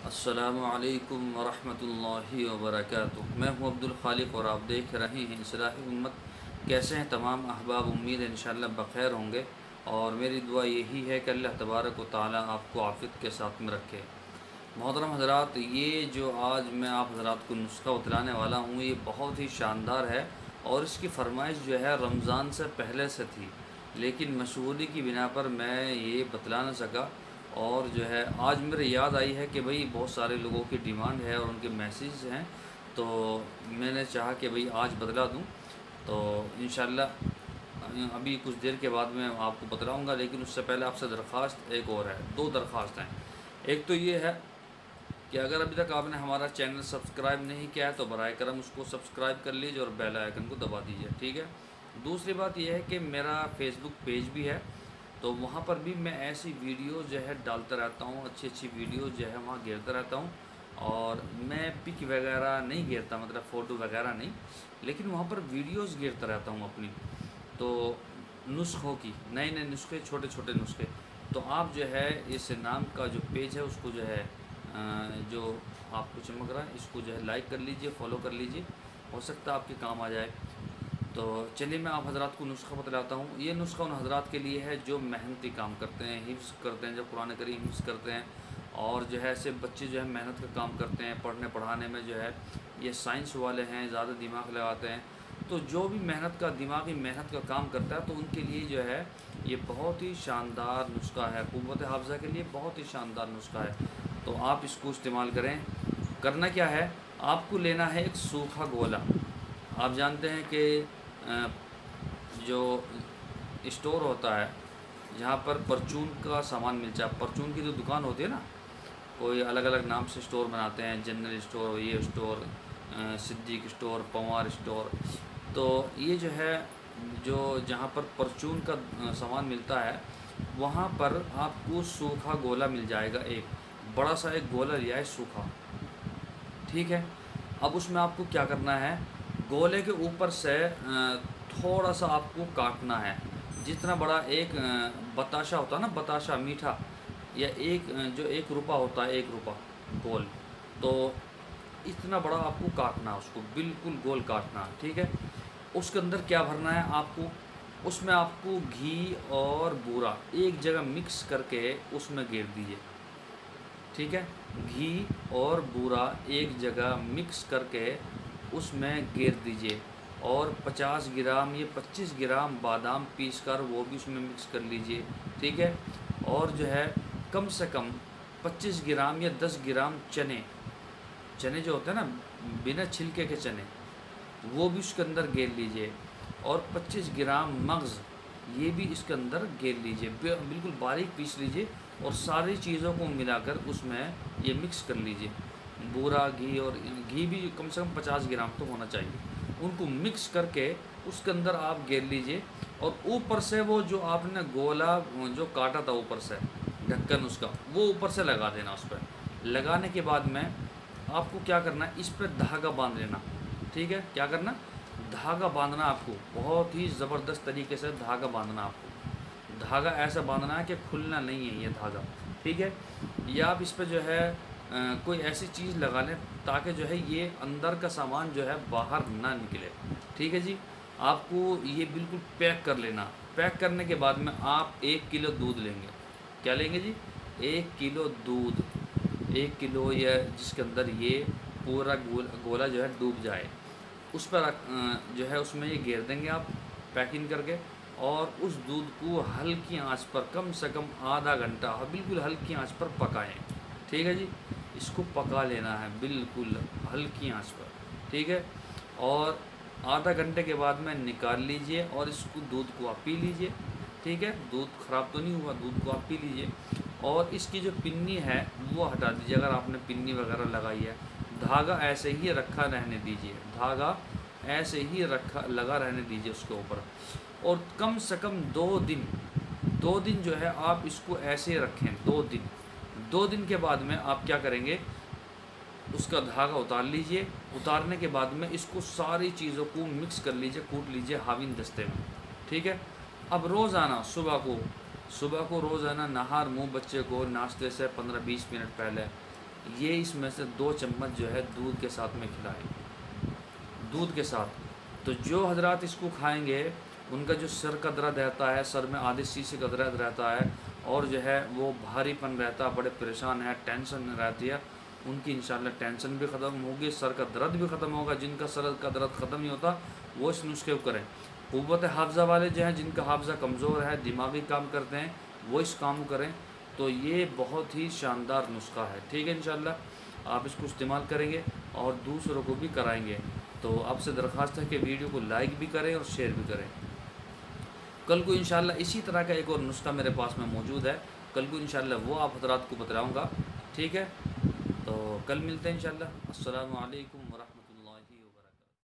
अस्सलामुअलैकुम वरहमतुल्लाहि वबरकातुह। मैं हूं अब्दुल खालिक और आप देख रहे हैं इस्लाही उम्मत। कैसे हैं तमाम अहबाब? उम्मीद है इंशाअल्लाह बख़ैर होंगे और मेरी दुआ यही है कि अल्लाह तबारक व तआला आपको आफ़ियत के साथ में रखे। मोहतरम हज़रात, ये जो आज मैं आप हज़रात को नुस्ख़ा बतलाने वाला हूँ ये बहुत ही शानदार है और इसकी फ़रमाइश जो है रमज़ान से पहले से थी, लेकिन मशगूली की बिना पर मैं ये बतला ना सका। और जो है आज मेरे याद आई है कि भाई बहुत सारे लोगों की डिमांड है और उनके मैसेज हैं, तो मैंने चाहा कि भाई आज बतला दूं। तो इंशाअल्लाह अभी कुछ देर के बाद मैं आपको बतलाऊंगा, लेकिन उससे पहले आपसे दरख्वास्त एक और है, दो दरख्वास्त हैं। एक तो ये है कि अगर अभी तक आपने हमारा चैनल सब्सक्राइब नहीं किया है तो बराए करम उसको सब्सक्राइब कर लीजिए और बेल आइकन को दबा दीजिए, ठीक है। दूसरी बात यह है कि मेरा फेसबुक पेज भी है, तो वहाँ पर भी मैं ऐसी वीडियो जो है डालता रहता हूँ, अच्छी अच्छी वीडियो जो है वहाँ गिरता रहता हूँ। और मैं पिक वगैरह नहीं गिरता, मतलब फ़ोटो वगैरह नहीं, लेकिन वहाँ पर वीडियोस गिरता रहता हूँ अपनी। तो नुस्ख़ों की, नए नए नुस्खे, छोटे छोटे नुस्खे। तो आप जो है इस नाम का जो पेज है उसको जो है जो आपको चमक रहा है इसको जो है लाइक कर लीजिए, फॉलो कर लीजिए, हो सकता है आपके काम आ जाए। तो चलिए मैं आप हज़रात को नुस्ख़ा बतलाता हूँ। ये नुस्ख़ा उन हज़रात के लिए है जो मेहनती काम करते हैं, हिफ्ज़ करते हैं, जब कुरान करीम हिफ्ज़ करते हैं। और जो है ऐसे बच्चे जो है मेहनत का काम करते हैं पढ़ने पढ़ाने में, जो है ये साइंस वाले हैं, ज़्यादा दिमाग लगाते हैं। तो जो भी दिमागी मेहनत का काम करता है तो उनके लिए जो है ये बहुत ही शानदार नुस्ख़ा है, क़ुव्वत हाफ़िज़ा के लिए बहुत ही शानदार नुस्ख़ा है। तो आप इसको इस्तेमाल करें। करना क्या है, आपको लेना है एक सूखा गोला। आप जानते हैं कि जो स्टोर होता है जहाँ पर परचून का सामान मिल जाए, परचून की जो दुकान होती है ना, कोई अलग अलग नाम से स्टोर बनाते हैं, जनरल स्टोर, ये store, Siddique store, Pawar store. तो ये जो है जो जहाँ पर परचून का सामान मिलता है वहाँ पर आपको सूखा गोला मिल जाएगा। एक बड़ा सा एक गोला लिया है सूखा, ठीक है। अब उसमें आपको क्या करना है, गोले के ऊपर से थोड़ा सा आपको काटना है। जितना बड़ा एक बताशा होता है ना, बताशा मीठा, या एक जो 1 रुपया होता है, 1 रुपया गोल, तो इतना बड़ा आपको काटना है, उसको बिल्कुल गोल काटना है, ठीक है। उसके अंदर क्या भरना है आपको, उसमें आपको घी और बूरा एक जगह मिक्स करके उसमें गिर दीजिए, ठीक है। घी और बूरा एक जगह मिक्स करके उसमें गिर दीजिए। और 50 ग्राम या 25 ग्राम बादाम पीस कर वो भी उसमें मिक्स कर लीजिए, ठीक है। और जो है कम से कम 25 ग्राम या 10 ग्राम चने, चने जो होते हैं ना बिना छिलके के चने, वो भी उसके अंदर गेर लीजिए। और 25 ग्राम मगज़ ये भी इसके अंदर गेर लीजिए, बिल्कुल बारीक पीस लीजिए और सारी चीज़ों को मिलाकर उसमें ये मिक्स कर लीजिए। बूरा घी और घी भी कम से कम 50 ग्राम तो होना चाहिए। उनको मिक्स करके उसके अंदर आप गेर लीजिए। और ऊपर से वो जो आपने गोला जो काटा था ऊपर से ढक्कन उसका, वो ऊपर से लगा देना। उस पर लगाने के बाद में आपको क्या करना है, इस पर धागा बांध लेना, ठीक है। क्या करना, धागा बांधना आपको, बहुत ही ज़बरदस्त तरीके से धागा बांधना आपको। धागा ऐसा बांधना है कि खुलना नहीं है ये धागा, ठीक है। या आप इस पर जो है कोई ऐसी चीज़ लगा लें ताकि जो है ये अंदर का सामान जो है बाहर ना निकले, ठीक है जी। आपको ये बिल्कुल पैक कर लेना। पैक करने के बाद में आप 1 किलो दूध लेंगे। क्या लेंगे जी, 1 किलो दूध, 1 किलो, या जिसके अंदर ये पूरा गोला जो है डूब जाए, उस पर जो है उसमें ये घेर देंगे आप पैकिंग करके। और उस दूध को हल्की आंच पर कम से कम आधा घंटा बिल्कुल हल्की आंच पर पकाएं, ठीक है जी। इसको पका लेना है बिल्कुल हल्की आंच पर, ठीक है। और आधा घंटे के बाद में निकाल लीजिए और इसको दूध को आप पी लीजिए, ठीक है। दूध ख़राब तो नहीं हुआ, दूध को आप पी लीजिए। और इसकी जो पिन्नी है वो हटा दीजिए, अगर आपने पिन्नी वगैरह लगाई है। धागा ऐसे ही रखा रहने दीजिए, धागा ऐसे ही रखा लगा रहने दीजिए उसके ऊपर। और कम से कम 2 दिन जो है आप इसको ऐसे रखें, 2 दिन। 2 दिन के बाद में आप क्या करेंगे, उसका धागा उतार लीजिए। उतारने के बाद में इसको सारी चीज़ों को मिक्स कर लीजिए, कूट लीजिए हाविन दस्ते में, ठीक है। अब रोज़ाना सुबह को रोज़ाना नहार मुँह बच्चे को नाश्ते से 15-20 मिनट पहले ये इसमें से 2 चम्मच जो है दूध के साथ में खिलाएं, दूध के साथ। तो जो हजरात इसको खाएंगे उनका जो सर का दर्द रहता है, सर में आधे शीशे का दर्द रहता है और जो है वो भारीपन रहता है, बड़े परेशान है, टेंशन रहती है, उनकी इंशाल्लाह टेंशन भी ख़त्म होगी, सर का दर्द भी ख़त्म होगा। जिनका सर का दर्द ख़त्म नहीं होता वो इस नुस्खे को करें। क़ुव्वत हाफ़ज़ा वाले जो हैं, जिनका हाफ़ज़ा कमज़ोर है, दिमागी काम करते हैं, वो इस काम को करें। तो ये बहुत ही शानदार नुस्खा है, ठीक है। इंशाल्लाह आप इसको इस्तेमाल करेंगे और दूसरों को भी कराएंगे। तो आपसे दरख्वास्त है कि वीडियो को लाइक भी करें और शेयर भी करें। कल को इंशाल्लाह इसी तरह का एक और नुस्खा मेरे पास में मौजूद है, कल को इंशाल्लाह वो आप हज़रात को बतलाऊँगा, ठीक है। तो कल मिलते हैं इंशाल्लाह। अस्सलामु अलैकुम।